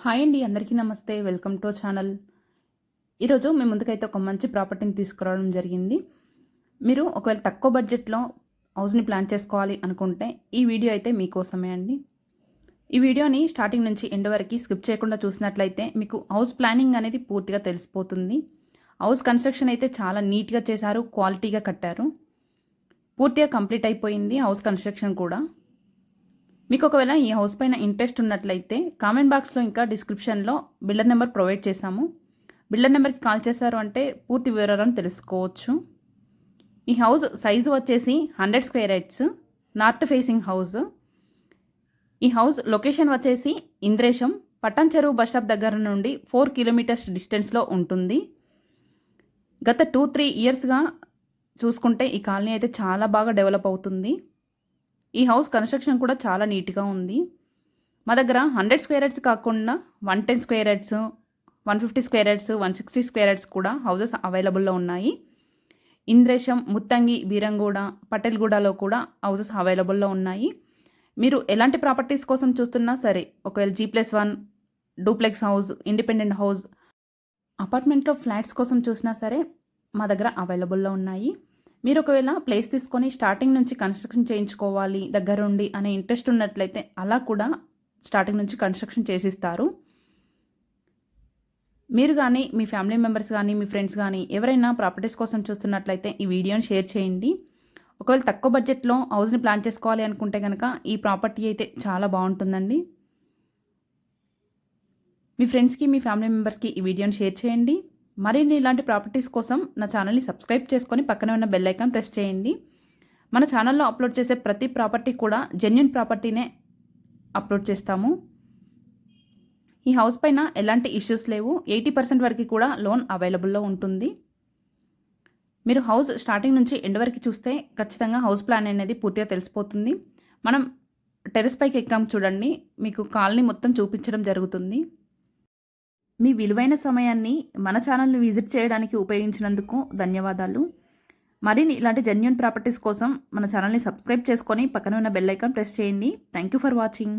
Hi అండి, అందరికీ నమస్తే. Welcome to channel. ఈరోజు మీ ముందుకైతే ఒక మంచి ప్రాపర్టీని తీసుకురావడం జరిగింది. మీరు ఒకవేళ తక్కువ బడ్జెట్లో హౌస్ని ప్లాన్ చేసుకోవాలి అనుకుంటే ఈ వీడియో అయితే మీకోసమే అండి. ఈ వీడియోని స్టార్టింగ్ నుంచి ఎండ్ వరకు స్కిప్ చేయకుండా చూసినట్లయితే మీకు హౌస్ ప్లానింగ్ అనేది పూర్తిగా తెలిసిపోతుంది. హౌస్ కన్స్ట్రక్షన్ అయితే చాలా నీట్గా చేశారు, క్వాలిటీగా కట్టారు. పూర్తిగా కంప్లీట్ అయిపోయింది హౌస్ కన్స్ట్రక్షన్ కూడా. మీకు ఒకవేళ ఈ హౌస్ పైన ఇంట్రెస్ట్ ఉన్నట్లయితే కామెంట్ బాక్స్లో ఇంకా డిస్క్రిప్షన్లో బిల్డర్ నెంబర్ ప్రొవైడ్ చేశాము. బిల్డర్ నెంబర్కి కాల్ చేశారు అంటే పూర్తి వివరాలను తెలుసుకోవచ్చు. ఈ హౌస్ సైజు వచ్చేసి 100 square yards, north facing house. ఈ హౌస్ లొకేషన్ వచ్చేసి ఇంద్రేశం, పట్టం చెరువు బస్ స్టాప్ దగ్గర నుండి 4 కిలోమీటర్స్ డిస్టెన్స్లో ఉంటుంది. గత 2-3 ఇయర్స్గా చూసుకుంటే ఈ కాలనీ అయితే చాలా బాగా డెవలప్ అవుతుంది. ఈ హౌస్ కన్స్ట్రక్షన్ కూడా చాలా నీట్గా ఉంది. మా దగ్గర 100 స్క్వేర్ యార్డ్స్ కాకుండా 110 square yards, 150 square yards, 160 square yards కూడా హౌసెస్ అవైలబుల్లో ఉన్నాయి. ఇంద్రేశం, ముత్తంగి, బీరంగూడ, పటేల్గూడలో కూడా హౌసెస్ అవైలబుల్లో ఉన్నాయి. మీరు ఎలాంటి ప్రాపర్టీస్ కోసం చూస్తున్నా సరే, ఒకవేళ G+1 duplex house, independent house, అపార్ట్మెంట్లో ఫ్లాట్స్ కోసం చూసినా సరే మా దగ్గర అవైలబుల్లో ఉన్నాయి. మీరు ఒకవేళ ప్లేస్ తీసుకొని స్టార్టింగ్ నుంచి కన్స్ట్రక్షన్ చేయించుకోవాలి దగ్గరుండి అనే ఇంట్రెస్ట్ ఉన్నట్లయితే అలా కూడా స్టార్టింగ్ నుంచి కన్స్ట్రక్షన్ చేసిస్తారు. మీరు కానీ మీ ఫ్యామిలీ మెంబర్స్ కానీ మీ ఫ్రెండ్స్ కానీ ఎవరైనా ప్రాపర్టీస్ కోసం చూస్తున్నట్లయితే ఈ వీడియోని షేర్ చేయండి. ఒకవేళ తక్కువ బడ్జెట్లో హౌస్ని ప్లాన్ చేసుకోవాలి అనుకుంటే కనుక ఈ ప్రాపర్టీ అయితే చాలా బాగుంటుందండి. మీ ఫ్రెండ్స్కి మీ ఫ్యామిలీ మెంబర్స్కి ఈ వీడియోని షేర్ చేయండి. మరిన్ని ఇలాంటి ప్రాపర్టీస్ కోసం నా ఛానల్ని సబ్స్క్రైబ్ చేసుకొని పక్కనే ఉన్న బెల్ ఐకాన్ ప్రెస్ చేయండి. మన ఛానల్లో అప్లోడ్ చేసే ప్రతి ప్రాపర్టీ కూడా జెన్యూన్ ప్రాపర్టీనే అప్లోడ్ చేస్తాము. ఈ హౌస్ పైన ఎలాంటి ఇష్యూస్ లేవు. 80% వరకు కూడా లోన్ అవైలబుల్లో ఉంటుంది. మీరు హౌస్ స్టార్టింగ్ నుంచి ఎండ్ వరకు చూస్తే ఖచ్చితంగా హౌస్ ప్లాన్ అనేది పూర్తిగా తెలిసిపోతుంది. మనం టెర్రస్ పైకి ఎక్కాం చూడండి, మీకు కాలనీ మొత్తం చూపించడం జరుగుతుంది. మీ విలువైన సమయాన్ని మన ఛానల్ని విజిట్ చేయడానికి ఉపయోగించినందుకు ధన్యవాదాలు. మరిన్ని ఇలాంటి జెన్యూన్ ప్రాపర్టీస్ కోసం మన ఛానల్ని సబ్స్క్రైబ్ చేసుకొని పక్కన ఉన్న బెల్ ఐకాన్ ప్రెస్ చేయండి. Thank you for watching.